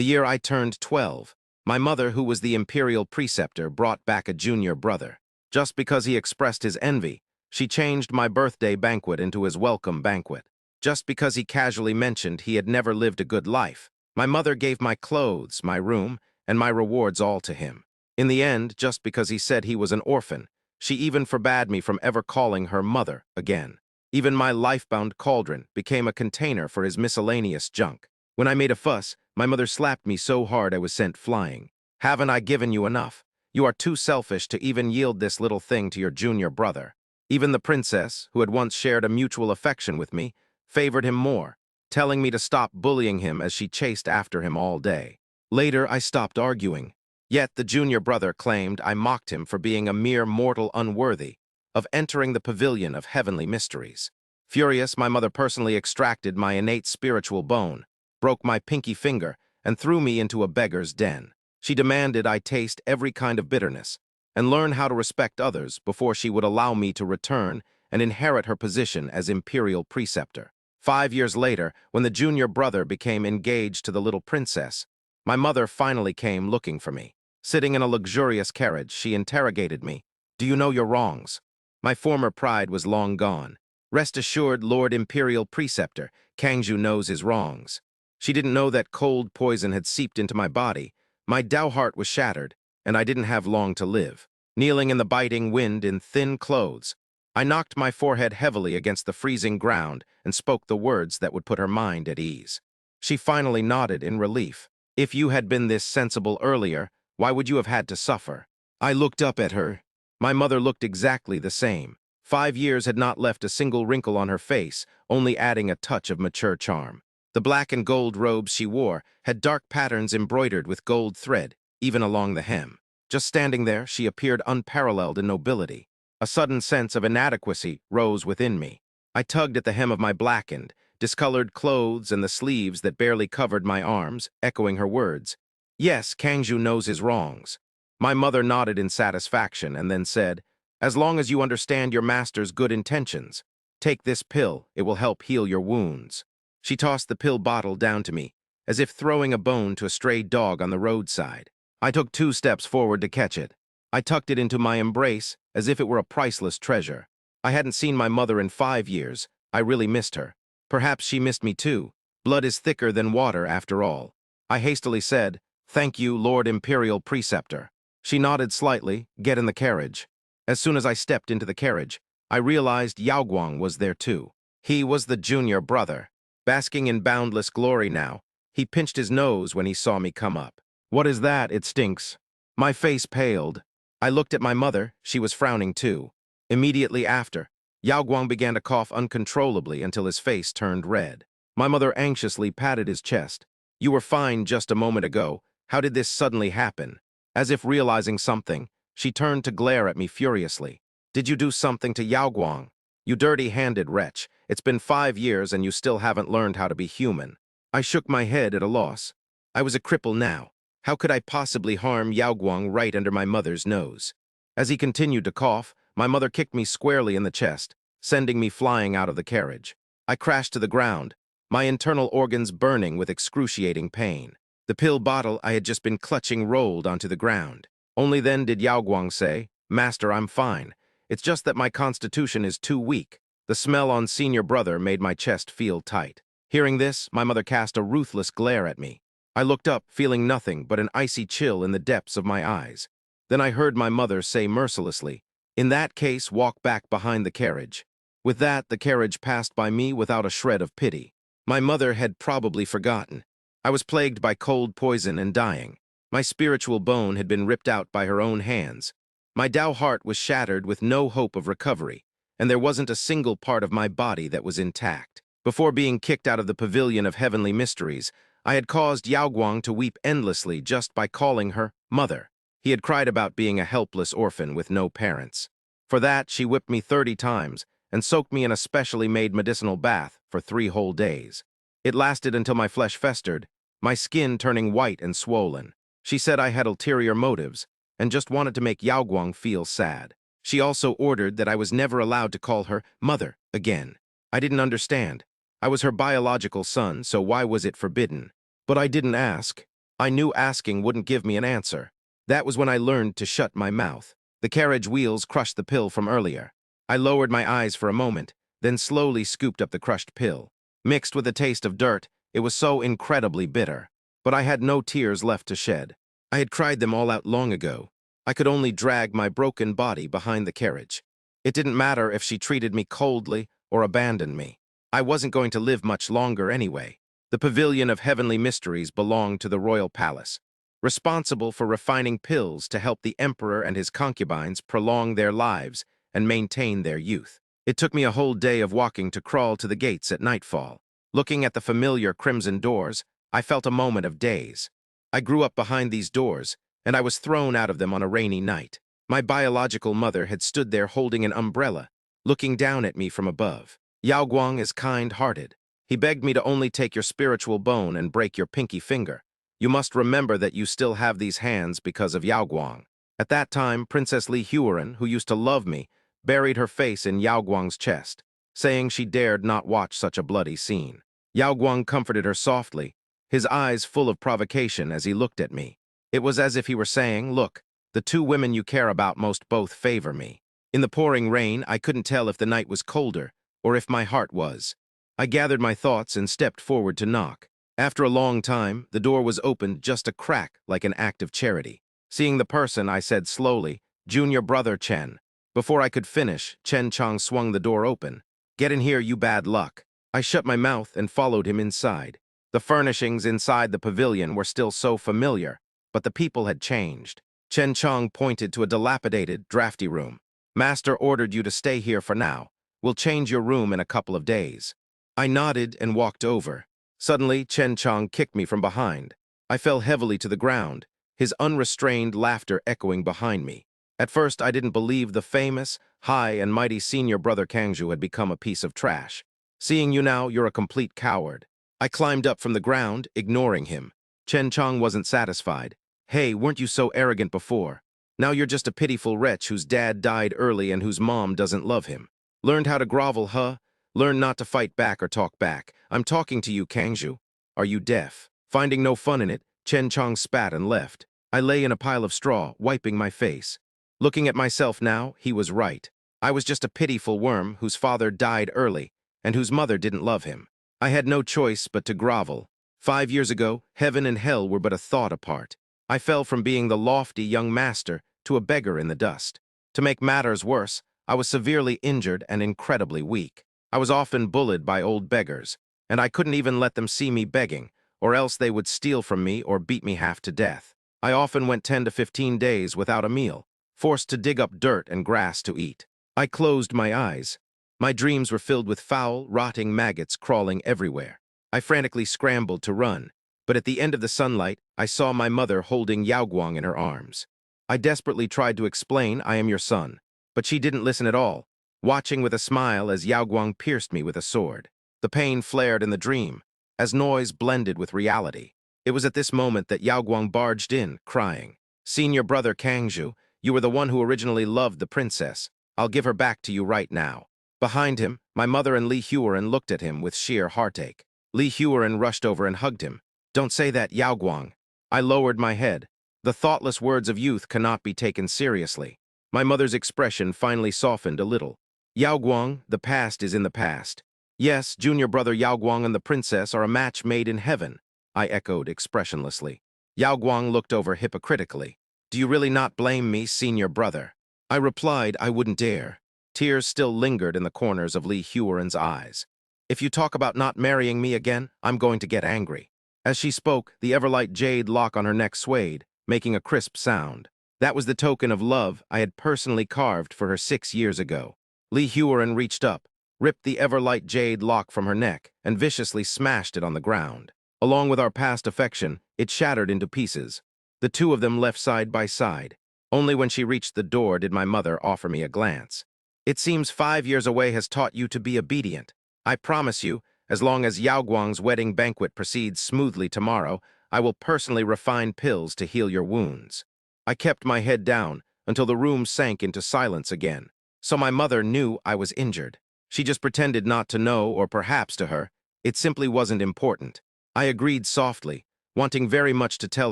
The year I turned 12, my mother, who was the Imperial Preceptor, brought back a junior brother. Just because he expressed his envy, she changed my birthday banquet into his welcome banquet. Just because he casually mentioned he had never lived a good life, my mother gave my clothes, my room, and my rewards all to him. In the end, just because he said he was an orphan, she even forbade me from ever calling her mother again. Even my Lifebound Cauldron became a container for his miscellaneous junk. When I made a fuss, my mother slapped me so hard I was sent flying. "Haven't I given you enough? You are too selfish to even yield this little thing to your junior brother." Even the princess, who had once shared a mutual affection with me, favored him more, telling me to stop bullying him as she chased after him all day. Later, I stopped arguing. Yet the junior brother claimed I mocked him for being a mere mortal unworthy of entering the pavilion of heavenly mysteries. Furious, my mother personally extracted my innate spiritual bone, broke my pinky finger, and threw me into a beggar's den. She demanded I taste every kind of bitterness and learn how to respect others before she would allow me to return and inherit her position as Imperial Preceptor. 5 years later, when the junior brother became engaged to the little princess, my mother finally came looking for me. Sitting in a luxurious carriage, she interrogated me. "Do you know your wrongs?" My former pride was long gone. "Rest assured, Lord Imperial Preceptor, Kangju knows his wrongs." She didn't know that cold poison had seeped into my body. My Tao heart was shattered, and I didn't have long to live. Kneeling in the biting wind in thin clothes, I knocked my forehead heavily against the freezing ground and spoke the words that would put her mind at ease. She finally nodded in relief. "If you had been this sensible earlier, why would you have had to suffer?" I looked up at her. My mother looked exactly the same. 5 years had not left a single wrinkle on her face, only adding a touch of mature charm. The black and gold robes she wore had dark patterns embroidered with gold thread, even along the hem. Just standing there, she appeared unparalleled in nobility. A sudden sense of inadequacy rose within me. I tugged at the hem of my blackened, discolored clothes and the sleeves that barely covered my arms, echoing her words. "Yes, Kangju knows his wrongs." My mother nodded in satisfaction and then said, "As long as you understand your master's good intentions, take this pill, it will help heal your wounds." She tossed the pill bottle down to me, as if throwing a bone to a stray dog on the roadside. I took 2 steps forward to catch it. I tucked it into my embrace as if it were a priceless treasure. I hadn't seen my mother in 5 years. I really missed her. Perhaps she missed me too. Blood is thicker than water, after all. I hastily said, "Thank you, Lord Imperial Preceptor." She nodded slightly. "Get in the carriage." As soon as I stepped into the carriage, I realized Yaoguang was there too. He was the junior brother. Basking in boundless glory now, he pinched his nose when he saw me come up. "What is that? It stinks." My face paled. I looked at my mother. She was frowning too. Immediately after, Yaoguang began to cough uncontrollably until his face turned red. My mother anxiously patted his chest. "You were fine just a moment ago. How did this suddenly happen?" As if realizing something, she turned to glare at me furiously. "Did you do something to Yaoguang? You dirty-handed wretch. It's been 5 years and you still haven't learned how to be human." I shook my head at a loss. I was a cripple now. How could I possibly harm Yaoguang right under my mother's nose? As he continued to cough, my mother kicked me squarely in the chest, sending me flying out of the carriage. I crashed to the ground, my internal organs burning with excruciating pain. The pill bottle I had just been clutching rolled onto the ground. Only then did Yaoguang say, "Master, I'm fine. It's just that my constitution is too weak." The smell on senior brother made my chest feel tight. Hearing this, my mother cast a ruthless glare at me. I looked up, feeling nothing but an icy chill in the depths of my eyes. Then I heard my mother say mercilessly, "In that case, walk back behind the carriage." With that, the carriage passed by me without a shred of pity. My mother had probably forgotten. I was plagued by cold poison and dying. My spiritual bone had been ripped out by her own hands. My Tao heart was shattered with no hope of recovery, and there wasn't a single part of my body that was intact. Before being kicked out of the pavilion of heavenly mysteries, I had caused Yaoguang to weep endlessly just by calling her mother. He had cried about being a helpless orphan with no parents. For that, she whipped me 30 times and soaked me in a specially made medicinal bath for 3 whole days. It lasted until my flesh festered, my skin turning white and swollen. She said I had ulterior motives and just wanted to make Yaoguang feel sad. She also ordered that I was never allowed to call her mother again. I didn't understand. I was her biological son, so why was it forbidden? But I didn't ask. I knew asking wouldn't give me an answer. That was when I learned to shut my mouth. The carriage wheels crushed the pill from earlier. I lowered my eyes for a moment, then slowly scooped up the crushed pill. Mixed with a taste of dirt, it was so incredibly bitter. But I had no tears left to shed. I had cried them all out long ago. I could only drag my broken body behind the carriage. It didn't matter if she treated me coldly or abandoned me. I wasn't going to live much longer anyway. The Pavilion of Heavenly Mysteries belonged to the royal palace, responsible for refining pills to help the emperor and his concubines prolong their lives and maintain their youth. It took me a whole day of walking to crawl to the gates at nightfall. Looking at the familiar crimson doors, I felt a moment of daze. I grew up behind these doors, and I was thrown out of them on a rainy night. My biological mother had stood there holding an umbrella, looking down at me from above. Yao Guang is kind-hearted. He begged me to only take your spiritual bone and break your pinky finger. You must remember that you still have these hands because of Yao Guang. At that time, Princess Li Huaren, who used to love me, buried her face in Yao Guang's chest, saying she dared not watch such a bloody scene. Yao Guang comforted her softly, his eyes full of provocation as he looked at me. It was as if he were saying, "Look, the two women you care about most both favor me." In the pouring rain, I couldn't tell if the night was colder or if my heart was. I gathered my thoughts and stepped forward to knock. After a long time, the door was opened just a crack like an act of charity. Seeing the person, I said slowly, "Junior brother Chen." Before I could finish, Chen Chong swung the door open. "Get in here, you bad luck." I shut my mouth and followed him inside. The furnishings inside the pavilion were still so familiar, but the people had changed. Chen Chong pointed to a dilapidated, drafty room. "Master ordered you to stay here for now. We'll change your room in a couple of days." I nodded and walked over. Suddenly, Chen Chong kicked me from behind. I fell heavily to the ground, his unrestrained laughter echoing behind me. At first, I didn't believe the famous, high and mighty senior brother Kangju had become a piece of trash. "Seeing you now, you're a complete coward." I climbed up from the ground, ignoring him. Chen Chong wasn't satisfied. "Hey, weren't you so arrogant before? Now you're just a pitiful wretch whose dad died early and whose mom doesn't love him. Learned how to grovel, huh? Learn not to fight back or talk back. I'm talking to you, Kangju. Are you deaf?" Finding no fun in it, Chen Chong spat and left. I lay in a pile of straw, wiping my face. Looking at myself now, he was right. I was just a pitiful worm whose father died early and whose mother didn't love him. I had no choice but to grovel. 5 years ago, heaven and hell were but a thought apart. I fell from being the lofty young master to a beggar in the dust. To make matters worse, I was severely injured and incredibly weak. I was often bullied by old beggars, and I couldn't even let them see me begging, or else they would steal from me or beat me half to death. I often went 10 to 15 days without a meal, forced to dig up dirt and grass to eat. I closed my eyes. My dreams were filled with foul, rotting maggots crawling everywhere. I frantically scrambled to run, but at the end of the sunlight, I saw my mother holding Yao Guang in her arms. I desperately tried to explain, "I am your son," but she didn't listen at all, watching with a smile as Yao Guang pierced me with a sword. The pain flared in the dream, as noise blended with reality. It was at this moment that Yao Guang barged in, crying, "Senior brother Kangju, you were the one who originally loved the princess. I'll give her back to you right now." Behind him, my mother and Li Huaren looked at him with sheer heartache. Li Huaren rushed over and hugged him. "Don't say that, Yao Guang." I lowered my head. The thoughtless words of youth cannot be taken seriously. My mother's expression finally softened a little. "Yao Guang, the past is in the past. Yes, junior brother Yao Guang and the princess are a match made in heaven," I echoed expressionlessly. Yao Guang looked over hypocritically. "Do you really not blame me, senior brother?" I replied I wouldn't dare. Tears still lingered in the corners of Li Huaren's eyes. "If you talk about not marrying me again, I'm going to get angry." As she spoke, the everlight jade lock on her neck swayed, making a crisp sound. That was the token of love I had personally carved for her 6 years ago. Li Huaren reached up, ripped the everlight jade lock from her neck, and viciously smashed it on the ground. Along with our past affection, it shattered into pieces. The two of them left side by side. Only when she reached the door did my mother offer me a glance. "It seems 5 years away has taught you to be obedient. I promise you, as long as Yao Guang's wedding banquet proceeds smoothly tomorrow, I will personally refine pills to heal your wounds." I kept my head down until the room sank into silence again. So my mother knew I was injured. She just pretended not to know, or perhaps to her, it simply wasn't important. I agreed softly, wanting very much to tell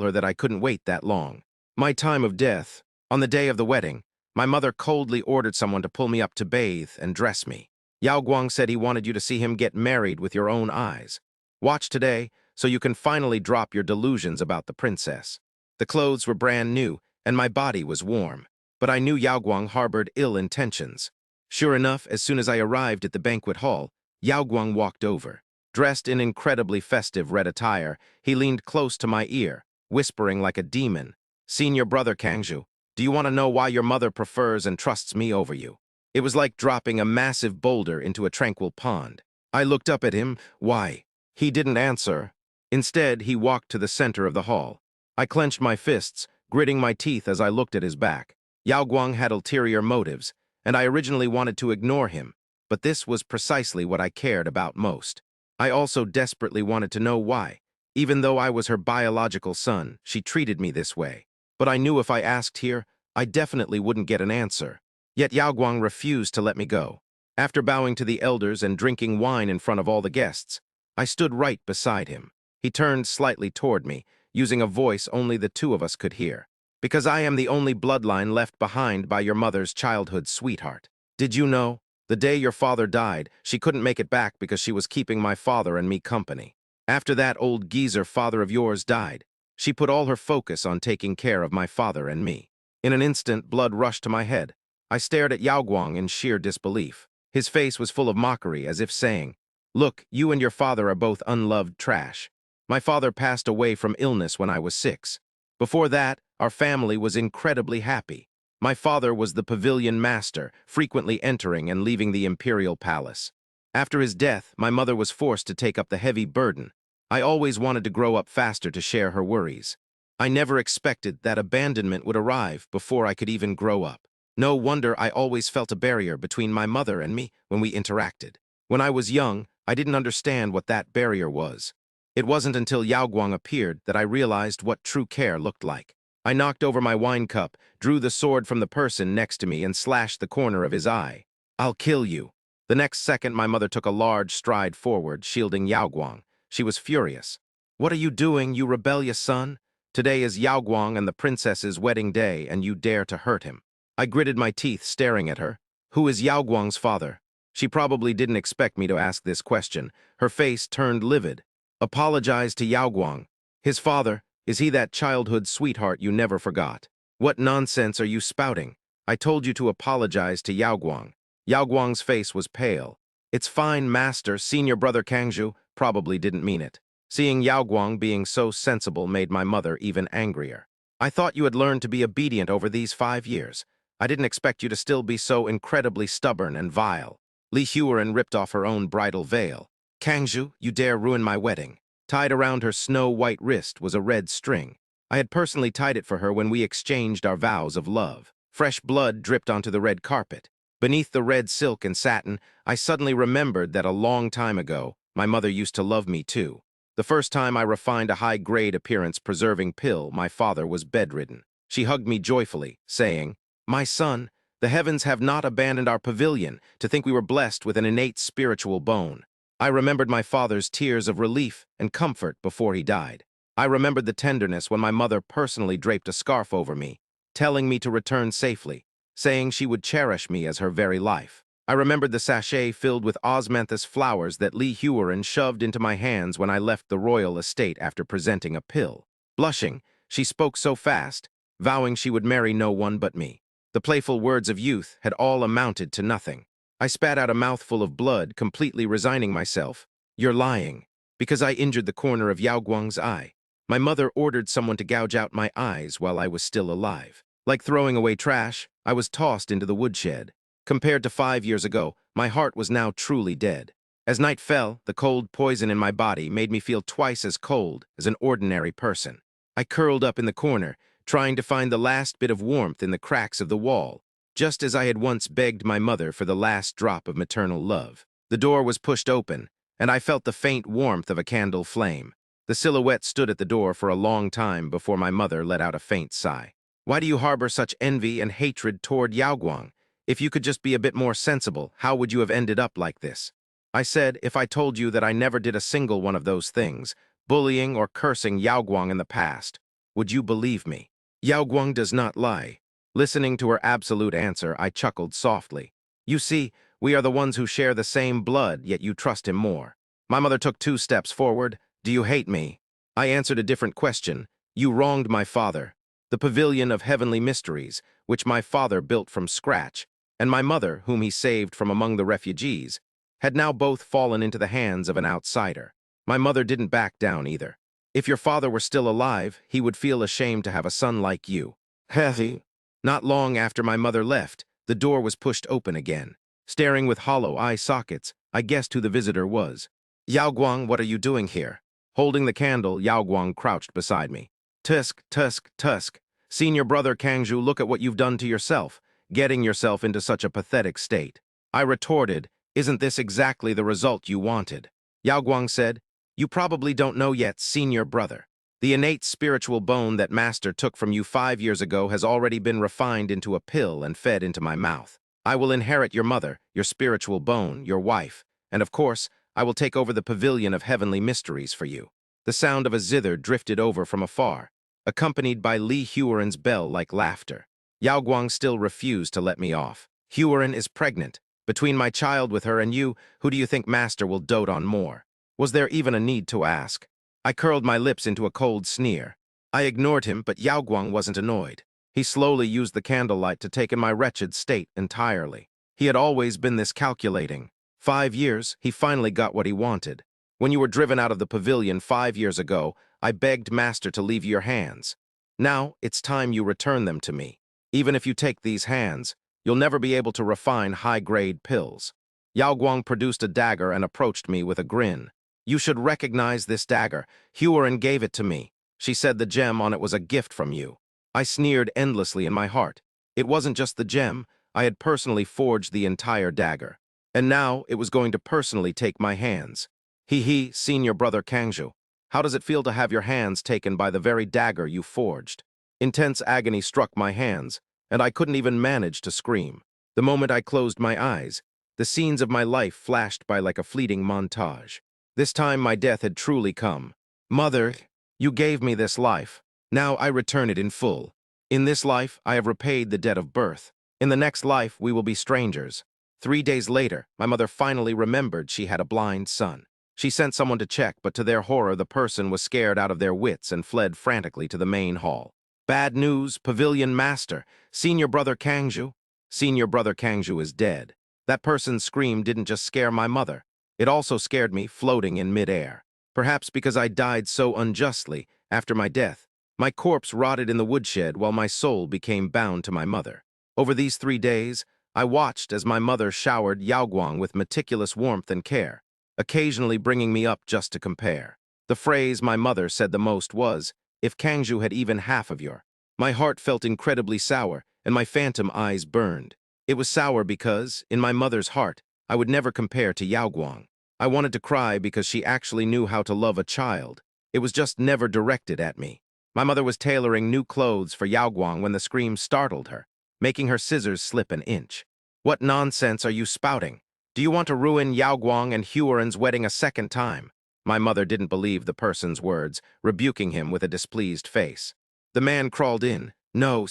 her that I couldn't wait that long. My time of death. On the day of the wedding, my mother coldly ordered someone to pull me up to bathe and dress me. Yao Guang said he wanted you to see him get married with your own eyes. Watch today, so you can finally drop your delusions about the princess. The clothes were brand new, and my body was warm. But I knew Yao Guang harbored ill intentions. Sure enough, as soon as I arrived at the banquet hall, Yao Guang walked over. Dressed in incredibly festive red attire, he leaned close to my ear, whispering like a demon, "Senior brother Kangju, do you want to know why your mother prefers and trusts me over you?" It was like dropping a massive boulder into a tranquil pond. I looked up at him. Why? He didn't answer. Instead, he walked to the center of the hall. I clenched my fists, gritting my teeth as I looked at his back. Yao Guang had ulterior motives, and I originally wanted to ignore him, but this was precisely what I cared about most. I also desperately wanted to know why. Even though I was her biological son, she treated me this way. But I knew if I asked here, I definitely wouldn't get an answer. Yet Yao Guang refused to let me go. After bowing to the elders and drinking wine in front of all the guests, I stood right beside him. He turned slightly toward me, using a voice only the two of us could hear. "Because I am the only bloodline left behind by your mother's childhood sweetheart. Did you know? The day your father died, she couldn't make it back because she was keeping my father and me company. After that old geezer father of yours died, she put all her focus on taking care of my father and me." In an instant, blood rushed to my head. I stared at Yao Guang in sheer disbelief. His face was full of mockery, as if saying, "Look, you and your father are both unloved trash. My father passed away from illness when I was 6. Before that, our family was incredibly happy. My father was the pavilion master, frequently entering and leaving the imperial palace. After his death, my mother was forced to take up the heavy burden. I always wanted to grow up faster to share her worries. I never expected that abandonment would arrive before I could even grow up. No wonder I always felt a barrier between my mother and me when we interacted. When I was young, I didn't understand what that barrier was. It wasn't until Yao Guang appeared that I realized what true care looked like. I knocked over my wine cup, drew the sword from the person next to me, and slashed the corner of his eye. "I'll kill you." The next second, my mother took a large stride forward, shielding Yao Guang. She was furious. "What are you doing, you rebellious son? Today is Yao Guang and the princess's wedding day, and you dare to hurt him." I gritted my teeth, staring at her. "Who is Yao Guang's father?" She probably didn't expect me to ask this question. Her face turned livid. "Apologize to Yao Guang. His father, is he that childhood sweetheart you never forgot?" "What nonsense are you spouting? I told you to apologize to Yao Guang." Yao Guang's face was pale. "It's fine, master. Senior brother Kangju probably didn't mean it." Seeing Yao Guang being so sensible made my mother even angrier. "I thought you had learned to be obedient over these 5 years. I didn't expect you to still be so incredibly stubborn and vile." Li Huaren ripped off her own bridal veil. "Kangju, you dare ruin my wedding." Tied around her snow-white wrist was a red string. I had personally tied it for her when we exchanged our vows of love. Fresh blood dripped onto the red carpet. Beneath the red silk and satin, I suddenly remembered that a long time ago, my mother used to love me too. The first time I refined a high-grade appearance-preserving pill, my father was bedridden. She hugged me joyfully, saying, "My son, the heavens have not abandoned our pavilion. To think we were blessed with an innate spiritual bone." I remembered my father's tears of relief and comfort before he died. I remembered the tenderness when my mother personally draped a scarf over me, telling me to return safely, saying she would cherish me as her very life. I remembered the sachet filled with osmanthus flowers that Li Huaren shoved into my hands when I left the royal estate after presenting a pill. Blushing, she spoke so fast, vowing she would marry no one but me. The playful words of youth had all amounted to nothing. I spat out a mouthful of blood, completely resigning myself. "You're lying." "Because I injured the corner of Yao Guang's eye. My mother ordered someone to gouge out my eyes while I was still alive. Like throwing away trash, I was tossed into the woodshed. Compared to 5 years ago, my heart was now truly dead. As night fell, the cold poison in my body made me feel twice as cold as an ordinary person. I curled up in the corner, trying to find the last bit of warmth in the cracks of the wall, just as I had once begged my mother for the last drop of maternal love. The door was pushed open, and I felt the faint warmth of a candle flame. The silhouette stood at the door for a long time before my mother let out a faint sigh. "Why do you harbor such envy and hatred toward Yao Guang? If you could just be a bit more sensible, how would you have ended up like this?" I said, "If I told you that I never did a single one of those things, bullying or cursing Yao Guang in the past. Would you believe me? Yao Guang does not lie. Listening to her absolute answer, I chuckled softly. You see, we are the ones who share the same blood, yet you trust him more. My mother took 2 steps forward. Do you hate me? I answered a different question. You wronged my father. The pavilion of heavenly mysteries, which my father built from scratch, and my mother, whom he saved from among the refugees, had now both fallen into the hands of an outsider. My mother didn't back down either. If your father were still alive, he would feel ashamed to have a son like you. Hethy. Not long after my mother left, the door was pushed open again. Staring with hollow eye sockets, I guessed who the visitor was. Yao Guang, what are you doing here? Holding the candle, Yao Guang crouched beside me. Tusk, tusk, tusk. Senior brother Kangju, look at what you've done to yourself, getting yourself into such a pathetic state. I retorted, isn't this exactly the result you wanted? Yao Guang said, you probably don't know yet, senior brother. The innate spiritual bone that Master took from you 5 years ago has already been refined into a pill and fed into my mouth. I will inherit your mother, your spiritual bone, your wife, and of course, I will take over the pavilion of heavenly mysteries for you. The sound of a zither drifted over from afar, accompanied by Li Huaren's bell-like laughter. Yao Guang still refused to let me off. Huaren is pregnant. Between my child with her and you, who do you think Master will dote on more? Was there even a need to ask? I curled my lips into a cold sneer. I ignored him, but Yao Guang wasn't annoyed. He slowly used the candlelight to take in my wretched state entirely. He had always been this calculating. 5 years, he finally got what he wanted. When you were driven out of the pavilion 5 years ago, I begged Master to leave your hands. Now, it's time you return them to me. Even if you take these hands, you'll never be able to refine high-grade pills. Yao Guang produced a dagger and approached me with a grin. You should recognize this dagger. Huaren gave it to me. She said the gem on it was a gift from you. I sneered endlessly in my heart. It wasn't just the gem. I had personally forged the entire dagger. And now it was going to personally take my hands. He, senior brother Kangju. How does it feel to have your hands taken by the very dagger you forged? Intense agony struck my hands, and I couldn't even manage to scream. The moment I closed my eyes, the scenes of my life flashed by like a fleeting montage. This time my death had truly come. Mother, you gave me this life. Now I return it in full. In this life, I have repaid the debt of birth. In the next life, we will be strangers. 3 days later, my mother finally remembered she had a blind son. She sent someone to check, but to their horror, the person was scared out of their wits and fled frantically to the main hall. Bad news, Pavilion Master. Senior brother Kangju. Senior brother Kangju is dead. That person's scream didn't just scare my mother. It also scared me floating in midair. Perhaps because I died so unjustly, after my death, my corpse rotted in the woodshed while my soul became bound to my mother. Over these 3 days, I watched as my mother showered Yao Guang with meticulous warmth and care, occasionally bringing me up just to compare. The phrase my mother said the most was, if Kangju had even half of your. My heart felt incredibly sour, and my phantom eyes burned. It was sour because, in my mother's heart, I would never compare to Yao Guang. I wanted to cry because she actually knew how to love a child. It was just never directed at me. My mother was tailoring new clothes for Yao Guang when the scream startled her, making her scissors slip an inch. What nonsense are you spouting? Do you want to ruin Yao Guang and Huaren's wedding a second time? My mother didn't believe the person's words, rebuking him with a displeased face. The man crawled in. No.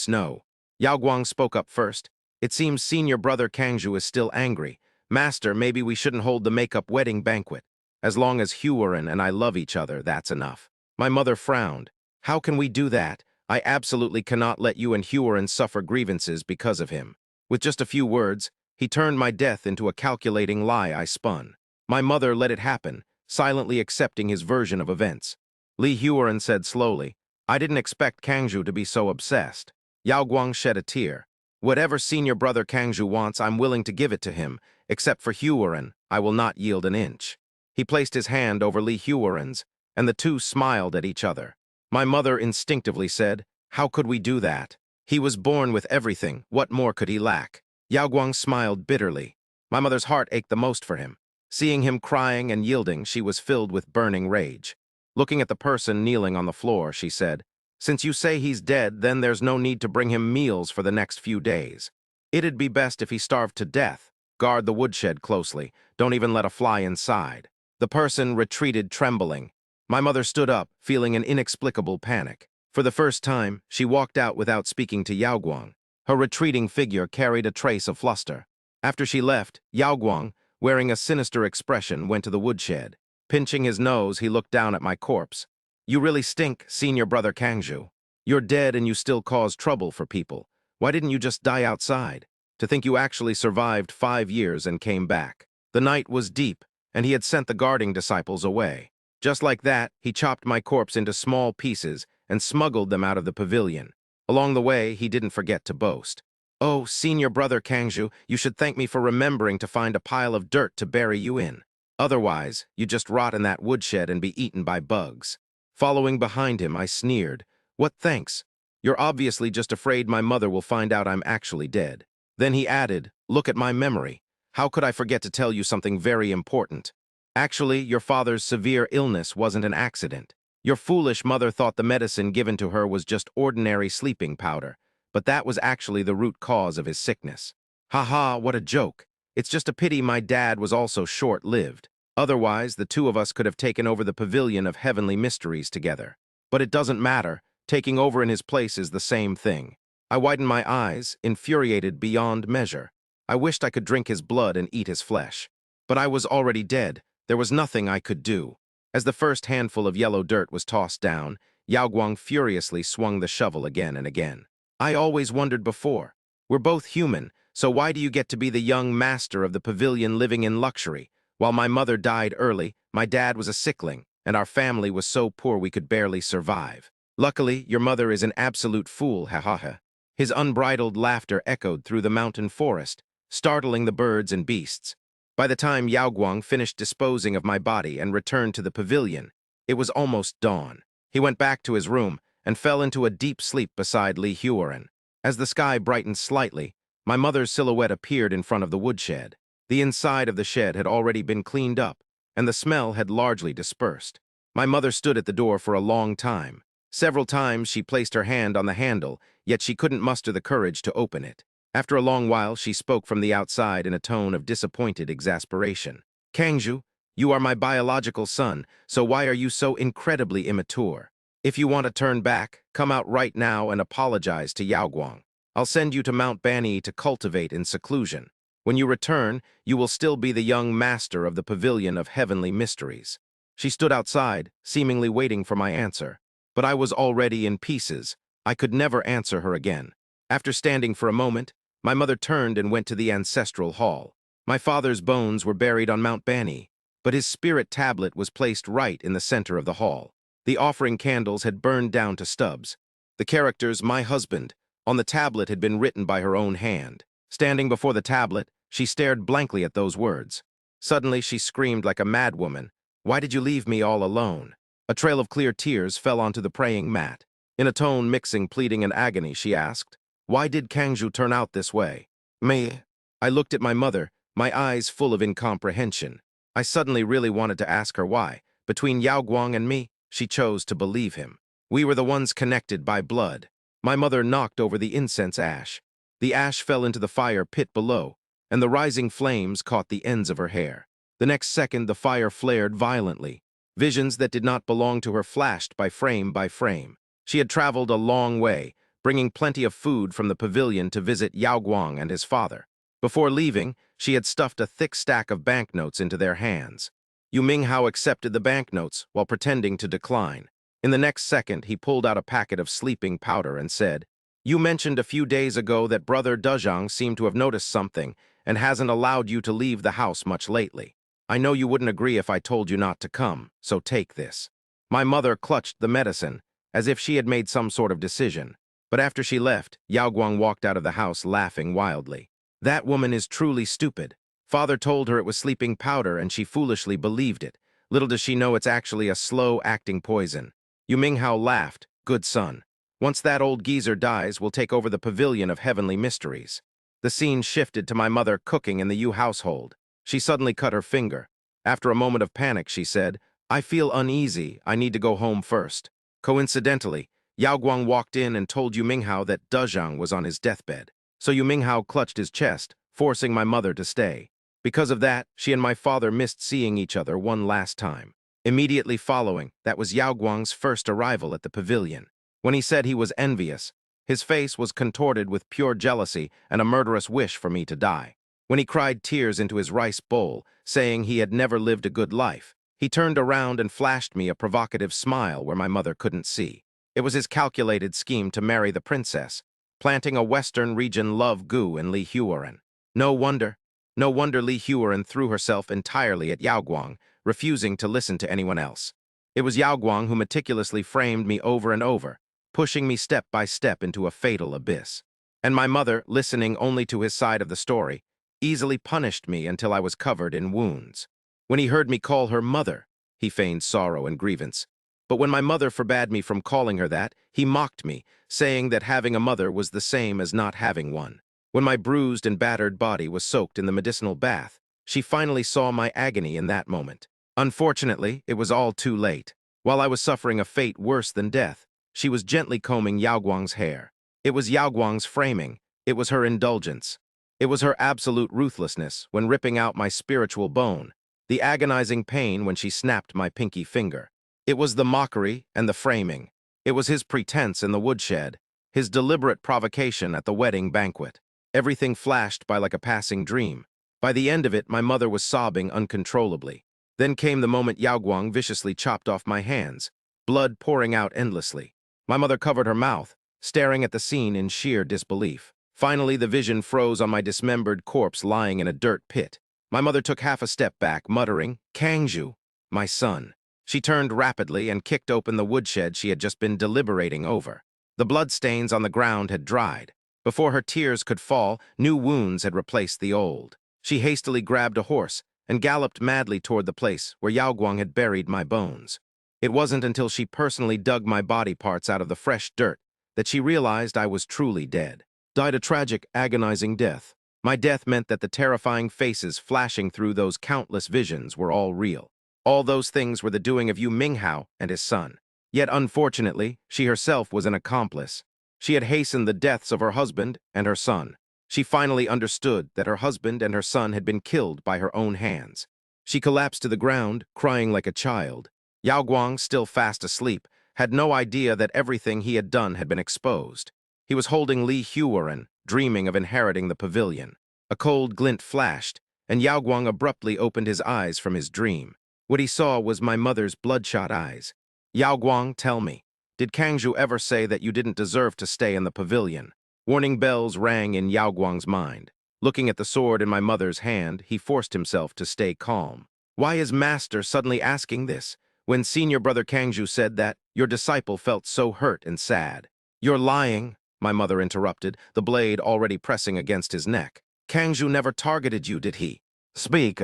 Yao Guang spoke up first. It seems senior brother Kangju is still angry. Master, maybe we shouldn't hold the make-up wedding banquet. As long as Huaren and I love each other, that's enough. My mother frowned. How can we do that? I absolutely cannot let you and Huaren suffer grievances because of him. With just a few words, he turned my death into a calculating lie I spun. My mother let it happen, silently accepting his version of events. Li Huaren said slowly, I didn't expect Kangju to be so obsessed. Yao Guang shed a tear. Whatever senior brother Kangju wants, I'm willing to give it to him. Except for Huaren, I will not yield an inch. He placed his hand over Li Huaren's, and the two smiled at each other. My mother instinctively said, how could we do that? He was born with everything, what more could he lack? Yao Guang smiled bitterly. My mother's heart ached the most for him. Seeing him crying and yielding, she was filled with burning rage. Looking at the person kneeling on the floor, she said, since you say he's dead, then there's no need to bring him meals for the next few days. It'd be best if he starved to death. Guard the woodshed closely. Don't even let a fly inside. The person retreated trembling. My mother stood up, feeling an inexplicable panic. For the first time, she walked out without speaking to Yao Guang. Her retreating figure carried a trace of fluster. After she left, Yao Guang, wearing a sinister expression, went to the woodshed. Pinching his nose, he looked down at my corpse. "You really stink, senior brother Kangju. You're dead and you still cause trouble for people. Why didn't you just die outside? To think you actually survived 5 years and came back." The night was deep, and he had sent the guarding disciples away. Just like that, he chopped my corpse into small pieces and smuggled them out of the pavilion. Along the way, he didn't forget to boast. "Oh, senior brother Kangju, you should thank me for remembering to find a pile of dirt to bury you in. Otherwise, you'd just rot in that woodshed and be eaten by bugs." Following behind him, I sneered. "What thanks? You're obviously just afraid my mother will find out I'm actually dead." Then he added, "Look at my memory. How could I forget to tell you something very important? Actually, your father's severe illness wasn't an accident. Your foolish mother thought the medicine given to her was just ordinary sleeping powder, but that was actually the root cause of his sickness." "Ha, what a joke. It's just a pity my dad was also short-lived. Otherwise, the two of us could have taken over the pavilion of heavenly mysteries together. But it doesn't matter. Taking over in his place is the same thing." I widened my eyes, infuriated beyond measure. I wished I could drink his blood and eat his flesh. But I was already dead. There was nothing I could do. As the first handful of yellow dirt was tossed down, Yao Guang furiously swung the shovel again and again. "I always wondered before. We're both human, so why do you get to be the young master of the pavilion living in luxury? While my mother died early, my dad was a sickling, and our family was so poor we could barely survive. Luckily, your mother is an absolute fool, ha. His unbridled laughter echoed through the mountain forest, startling the birds and beasts. By the time Yao Guang finished disposing of my body and returned to the pavilion, it was almost dawn. He went back to his room and fell into a deep sleep beside Li Huoren. As the sky brightened slightly, my mother's silhouette appeared in front of the woodshed. The inside of the shed had already been cleaned up, and the smell had largely dispersed. My mother stood at the door for a long time. Several times she placed her hand on the handle, yet she couldn't muster the courage to open it. After a long while, she spoke from the outside in a tone of disappointed exasperation. "Kangju, you are my biological son, so why are you so incredibly immature? If you want to turn back, come out right now and apologize to Yao Guang. I'll send you to Mount Banyi to cultivate in seclusion. When you return, you will still be the young master of the Pavilion of Heavenly Mysteries." She stood outside, seemingly waiting for my answer. But I was already in pieces. I could never answer her again. After standing for a moment, my mother turned and went to the ancestral hall. My father's bones were buried on Mount Banyi, but his spirit tablet was placed right in the center of the hall. The offering candles had burned down to stubs. The characters, "my husband," on the tablet had been written by her own hand. Standing before the tablet, she stared blankly at those words. Suddenly, she screamed like a madwoman, "Why did you leave me all alone?" A trail of clear tears fell onto the praying mat. In a tone mixing pleading and agony, she asked, "Why did Kangju turn out this way?" "Me." I looked at my mother, my eyes full of incomprehension. I suddenly really wanted to ask her why. Between Yao Guang and me, she chose to believe him. We were the ones connected by blood. My mother knocked over the incense ash. The ash fell into the fire pit below, and the rising flames caught the ends of her hair. The next second, the fire flared violently. Visions that did not belong to her flashed by frame by frame. She had traveled a long way, bringing plenty of food from the pavilion to visit Yao Guang and his father. Before leaving, she had stuffed a thick stack of banknotes into their hands. Yu Minghao accepted the banknotes while pretending to decline. In the next second, he pulled out a packet of sleeping powder and said, "You mentioned a few days ago that Brother Dezhang seemed to have noticed something and hasn't allowed you to leave the house much lately. I know you wouldn't agree if I told you not to come, so take this." My mother clutched the medicine, as if she had made some sort of decision. But after she left, Yao Guang walked out of the house laughing wildly. "That woman is truly stupid. Father told her it was sleeping powder and she foolishly believed it. Little does she know it's actually a slow-acting poison." Yu Minghao laughed. "Good son. Once that old geezer dies, we'll take over the Pavilion of Heavenly Mysteries." The scene shifted to my mother cooking in the Yu household. She suddenly cut her finger. After a moment of panic, she said, "I feel uneasy. I need to go home first." Coincidentally, Yao Guang walked in and told Yu Minghao that Dezhang was on his deathbed. So Yu Minghao clutched his chest, forcing my mother to stay. Because of that, she and my father missed seeing each other one last time. Immediately following, that was Yao Guang's first arrival at the pavilion. When he said he was envious, his face was contorted with pure jealousy and a murderous wish for me to die. When he cried tears into his rice bowl, saying he had never lived a good life, he turned around and flashed me a provocative smile where my mother couldn't see. It was his calculated scheme to marry the princess, planting a Western region love gu in Li Huaren. No wonder. No wonder Li Huaren threw herself entirely at Yao Guang, refusing to listen to anyone else. It was Yao Guang who meticulously framed me over and over, pushing me step by step into a fatal abyss. And my mother, listening only to his side of the story, easily punished me until I was covered in wounds. When he heard me call her mother, he feigned sorrow and grievance. But when my mother forbade me from calling her that, he mocked me, saying that having a mother was the same as not having one. When my bruised and battered body was soaked in the medicinal bath, she finally saw my agony in that moment. Unfortunately, it was all too late. While I was suffering a fate worse than death, she was gently combing Yao Guang's hair. It was Yao Guang's framing. It was her indulgence. It was her absolute ruthlessness when ripping out my spiritual bone, the agonizing pain when she snapped my pinky finger. It was the mockery and the framing. It was his pretense in the woodshed, his deliberate provocation at the wedding banquet. Everything flashed by like a passing dream. By the end of it, my mother was sobbing uncontrollably. Then came the moment Yao Guang viciously chopped off my hands, blood pouring out endlessly. My mother covered her mouth, staring at the scene in sheer disbelief. Finally, the vision froze on my dismembered corpse lying in a dirt pit. My mother took half a step back, muttering, "Kangju, my son." She turned rapidly and kicked open the woodshed she had just been deliberating over. The bloodstains on the ground had dried. Before her tears could fall, new wounds had replaced the old. She hastily grabbed a horse and galloped madly toward the place where Yao Guang had buried my bones. It wasn't until she personally dug my body parts out of the fresh dirt that she realized I was truly dead. Died a tragic, agonizing death. My death meant that the terrifying faces flashing through those countless visions were all real. All those things were the doing of Yu Minghao and his son. Yet, unfortunately, she herself was an accomplice. She had hastened the deaths of her husband and her son. She finally understood that her husband and her son had been killed by her own hands. She collapsed to the ground, crying like a child. Yao Guang, still fast asleep, had no idea that everything he had done had been exposed. He was holding Li Huaren, dreaming of inheriting the pavilion. A cold glint flashed, and Yao Guang abruptly opened his eyes from his dream. What he saw was my mother's bloodshot eyes. "Yao Guang, tell me, did Kangju ever say that you didn't deserve to stay in the pavilion?" Warning bells rang in Yao Guang's mind. Looking at the sword in my mother's hand, he forced himself to stay calm. Why is Master suddenly asking this, when senior brother Kangju said that your disciple felt so hurt and sad? "You're lying," my mother interrupted, the blade already pressing against his neck. "Kangju never targeted you, did he?" "Speak."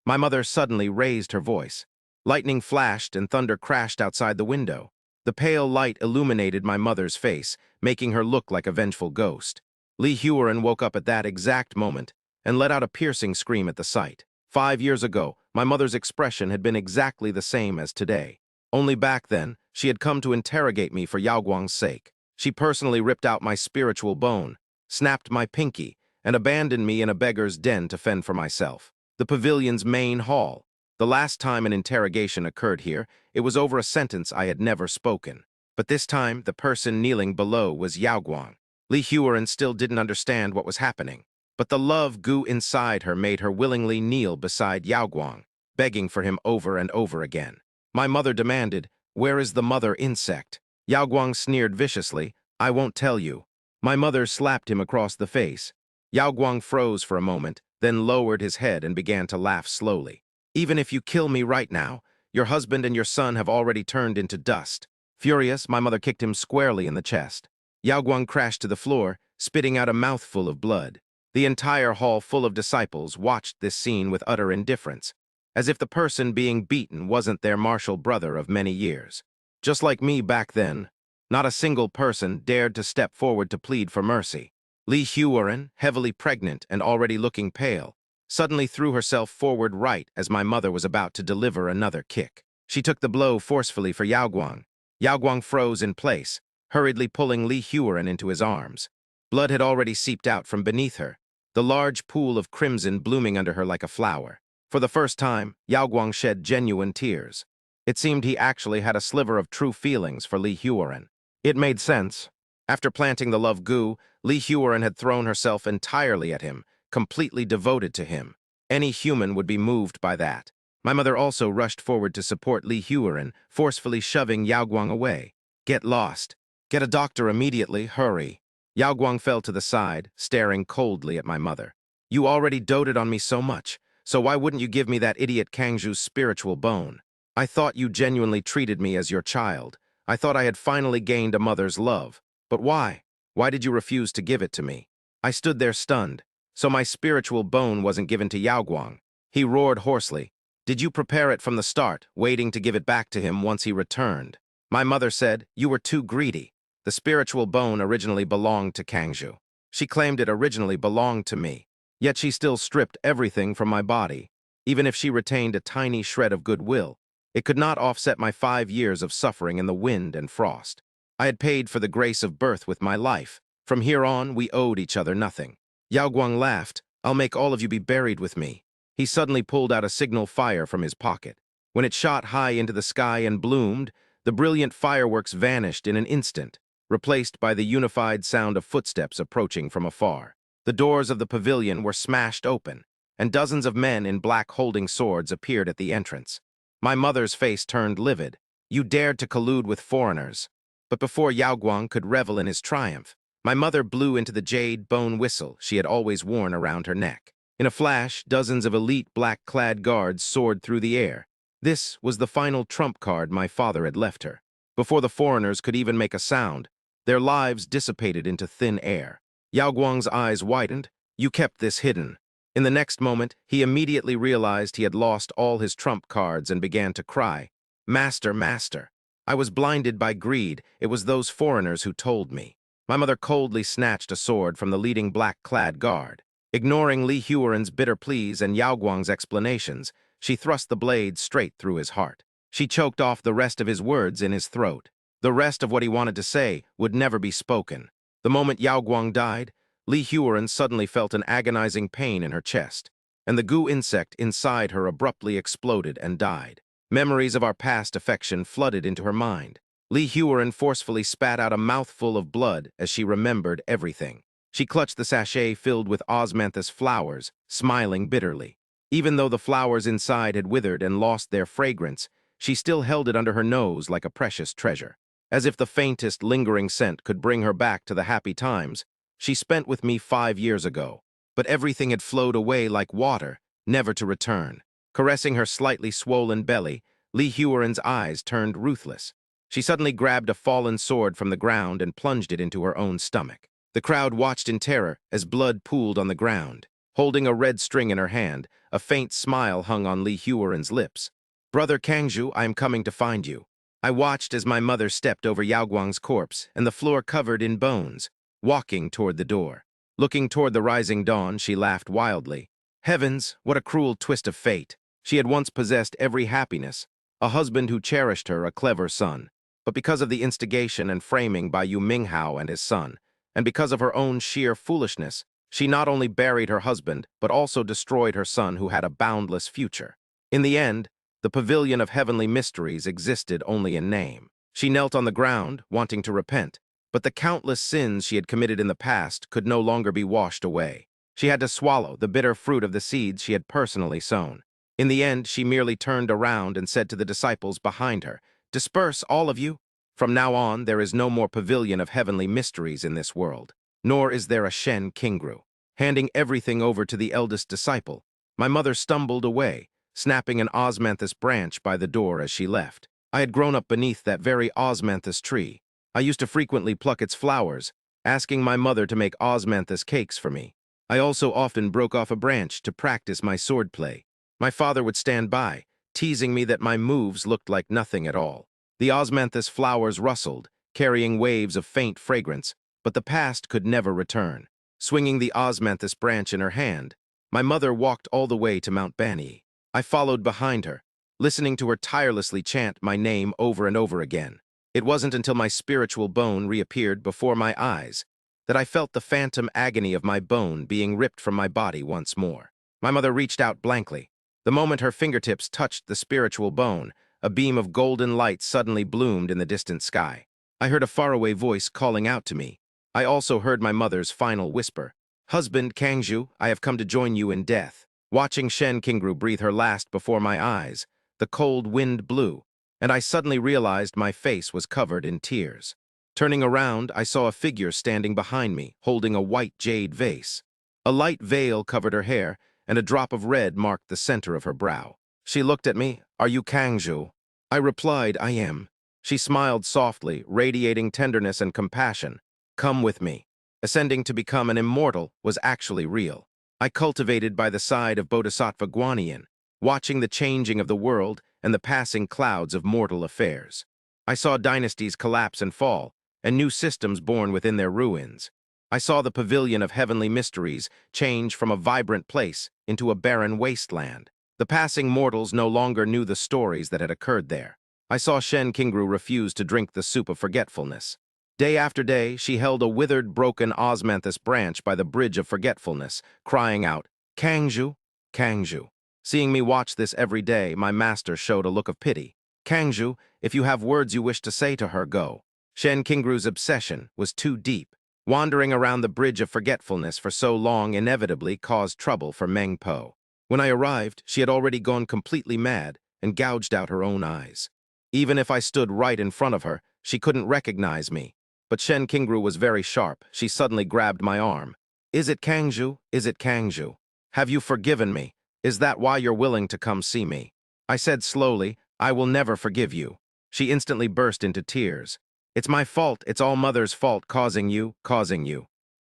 My mother suddenly raised her voice. Lightning flashed and thunder crashed outside the window. The pale light illuminated my mother's face, making her look like a vengeful ghost. Li Huaren woke up at that exact moment and let out a piercing scream at the sight. 5 years ago, my mother's expression had been exactly the same as today. Only back then, she had come to interrogate me for Yao Guang's sake. She personally ripped out my spiritual bone, snapped my pinky, and abandoned me in a beggar's den to fend for myself. The pavilion's main hall. The last time an interrogation occurred here, it was over a sentence I had never spoken. But this time, the person kneeling below was Yao Guang. Li Huaren still didn't understand what was happening, but the love gu inside her made her willingly kneel beside Yao Guang, begging for him over and over again. My mother demanded, "Where is the mother insect?" Yao Guang sneered viciously, "I won't tell you." My mother slapped him across the face. Yao Guang froze for a moment, then lowered his head and began to laugh slowly. "Even if you kill me right now, your husband and your son have already turned into dust." Furious, my mother kicked him squarely in the chest. Yao Guang crashed to the floor, spitting out a mouthful of blood. The entire hall full of disciples watched this scene with utter indifference, as if the person being beaten wasn't their martial brother of many years. Just like me back then, not a single person dared to step forward to plead for mercy. Li Huaren, heavily pregnant and already looking pale, suddenly threw herself forward right as my mother was about to deliver another kick. She took the blow forcefully for Yao Guang. Yao Guang froze in place, hurriedly pulling Li Huaren into his arms. Blood had already seeped out from beneath her, the large pool of crimson blooming under her like a flower. For the first time, Yao Guang shed genuine tears. It seemed he actually had a sliver of true feelings for Li Huaren. It made sense. After planting the love goo, Li Huaren had thrown herself entirely at him, completely devoted to him. Any human would be moved by that. My mother also rushed forward to support Li Huaren, forcefully shoving Yao Guang away. Get lost. Get a doctor immediately, hurry. Yao Guang fell to the side, staring coldly at my mother. You already doted on me so much, so why wouldn't you give me that idiot Kangju's spiritual bone? I thought you genuinely treated me as your child. I thought I had finally gained a mother's love. But why? Why did you refuse to give it to me? I stood there stunned. So my spiritual bone wasn't given to Yao Guang. He roared hoarsely. Did you prepare it from the start, waiting to give it back to him once he returned? My mother said, you were too greedy. The spiritual bone originally belonged to Kangju. She claimed it originally belonged to me. Yet she still stripped everything from my body. Even if she retained a tiny shred of goodwill, it could not offset my 5 years of suffering in the wind and frost. I had paid for the grace of birth with my life. From here on, we owed each other nothing. Yao Guang laughed. I'll make all of you be buried with me. He suddenly pulled out a signal fire from his pocket. When it shot high into the sky and bloomed, the brilliant fireworks vanished in an instant, replaced by the unified sound of footsteps approaching from afar. The doors of the pavilion were smashed open, and dozens of men in black holding swords appeared at the entrance. My mother's face turned livid. You dared to collude with foreigners. But before Yao Guang could revel in his triumph, my mother blew into the jade bone whistle she had always worn around her neck. In a flash, dozens of elite black-clad guards soared through the air. This was the final trump card my father had left her. Before the foreigners could even make a sound, their lives dissipated into thin air. Yao Guang's eyes widened. You kept this hidden. In the next moment, he immediately realized he had lost all his trump cards and began to cry. Master, master. I was blinded by greed. It was those foreigners who told me. My mother coldly snatched a sword from the leading black-clad guard. Ignoring Li Huaren's bitter pleas and Yao Guang's explanations, she thrust the blade straight through his heart. She choked off the rest of his words in his throat. The rest of what he wanted to say would never be spoken. The moment Yao Guang died, Li Huaren suddenly felt an agonizing pain in her chest, and the goo insect inside her abruptly exploded and died. Memories of our past affection flooded into her mind. Li Huaren forcefully spat out a mouthful of blood as she remembered everything. She clutched the sachet filled with osmanthus flowers, smiling bitterly. Even though the flowers inside had withered and lost their fragrance, she still held it under her nose like a precious treasure. As if the faintest lingering scent could bring her back to the happy times she spent with me 5 years ago. But everything had flowed away like water, never to return. Caressing her slightly swollen belly, Li Huaren's eyes turned ruthless. She suddenly grabbed a fallen sword from the ground and plunged it into her own stomach. The crowd watched in terror as blood pooled on the ground. Holding a red string in her hand, a faint smile hung on Li Huaren's lips. Brother Kangju, I am coming to find you. I watched as my mother stepped over Yao Guang's corpse and the floor covered in bones, walking toward the door. Looking toward the rising dawn, she laughed wildly. Heavens, what a cruel twist of fate. She had once possessed every happiness, a husband who cherished her, a clever son. But because of the instigation and framing by Yu Minghao and his son, and because of her own sheer foolishness, she not only buried her husband, but also destroyed her son who had a boundless future. In the end, the pavilion of heavenly mysteries existed only in name. She knelt on the ground, wanting to repent, but the countless sins she had committed in the past could no longer be washed away. She had to swallow the bitter fruit of the seeds she had personally sown. In the end, she merely turned around and said to the disciples behind her, Disperse, all of you. From now on, there is no more pavilion of heavenly mysteries in this world, nor is there a Shen Kingru. Handing everything over to the eldest disciple, my mother stumbled away, snapping an osmanthus branch by the door as she left. I had grown up beneath that very osmanthus tree. I used to frequently pluck its flowers, asking my mother to make osmanthus cakes for me. I also often broke off a branch to practice my swordplay. My father would stand by, teasing me that my moves looked like nothing at all. The osmanthus flowers rustled, carrying waves of faint fragrance, but the past could never return. Swinging the osmanthus branch in her hand, my mother walked all the way to Mount Bani. I followed behind her, listening to her tirelessly chant my name over and over again. It wasn't until my spiritual bone reappeared before my eyes that I felt the phantom agony of my bone being ripped from my body once more. My mother reached out blankly. The moment her fingertips touched the spiritual bone, a beam of golden light suddenly bloomed in the distant sky. I heard a faraway voice calling out to me. I also heard my mother's final whisper. "Husband Kangju, I have come to join you in death." Watching Shen Qingru breathe her last before my eyes, the cold wind blew, and I suddenly realized my face was covered in tears. Turning around, I saw a figure standing behind me, holding a white jade vase. A light veil covered her hair, and a drop of red marked the center of her brow. She looked at me. "Are you Kangju?" I replied, "I am." She smiled softly, radiating tenderness and compassion. "Come with me." Ascending to become an immortal was actually real. I cultivated by the side of Bodhisattva Guanyin, watching the changing of the world and the passing clouds of mortal affairs. I saw dynasties collapse and fall, and new systems born within their ruins. I saw the pavilion of heavenly mysteries change from a vibrant place into a barren wasteland. The passing mortals no longer knew the stories that had occurred there. I saw Shen Qingru refuse to drink the soup of forgetfulness. Day after day, she held a withered, broken osmanthus branch by the bridge of forgetfulness, crying out, "Kangju, Kangju." Seeing me watch this every day, my master showed a look of pity. "Kangju, if you have words you wish to say to her, go." Shen Qingru's obsession was too deep. Wandering around the bridge of forgetfulness for so long inevitably caused trouble for Meng Po. When I arrived, she had already gone completely mad and gouged out her own eyes. Even if I stood right in front of her, she couldn't recognize me. But Shen Qingru was very sharp. She suddenly grabbed my arm. "Is it Kangju? Is it Kangju? Have you forgiven me? Is that why you're willing to come see me?" I said slowly, "I will never forgive you." She instantly burst into tears. "It's my fault. It's all Mother's fault, causing you.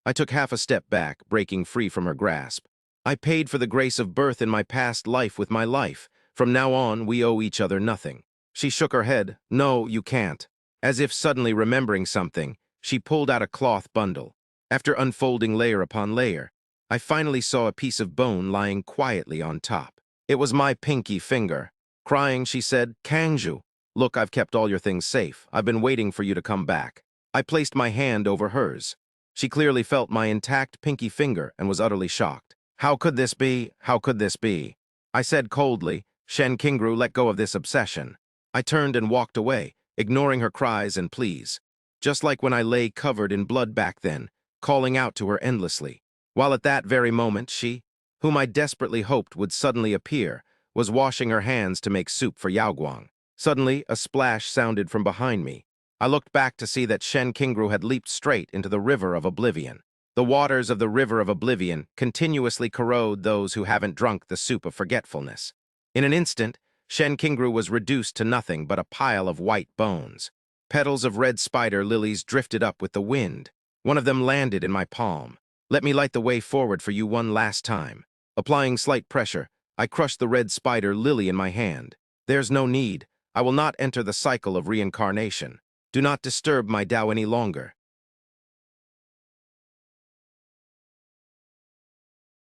I took half a step back, breaking free from her grasp. "I paid for the grace of birth in my past life with my life. From now on, we owe each other nothing." She shook her head. "No, you can't." As if suddenly remembering something, she pulled out a cloth bundle. After unfolding layer upon layer, I finally saw a piece of bone lying quietly on top. It was my pinky finger. Crying, she said, "Kangju, look, I've kept all your things safe. I've been waiting for you to come back." I placed my hand over hers. She clearly felt my intact pinky finger and was utterly shocked. "How could this be? How could this be?" I said coldly, "Shen Qingru, let go of this obsession." I turned and walked away, ignoring her cries and pleas. Just like when I lay covered in blood back then, calling out to her endlessly. While at that very moment she, whom I desperately hoped would suddenly appear, was washing her hands to make soup for Yaoguang. Suddenly, a splash sounded from behind me. I looked back to see that Shen Qingru had leaped straight into the River of Oblivion. The waters of the River of Oblivion continuously corrode those who haven't drunk the soup of forgetfulness. In an instant, Shen Qingru was reduced to nothing but a pile of white bones. Petals of red spider lilies drifted up with the wind. One of them landed in my palm. "Let me light the way forward for you one last time." Applying slight pressure, I crushed the red spider lily in my hand. "There's no need. I will not enter the cycle of reincarnation. Do not disturb my Tao any longer."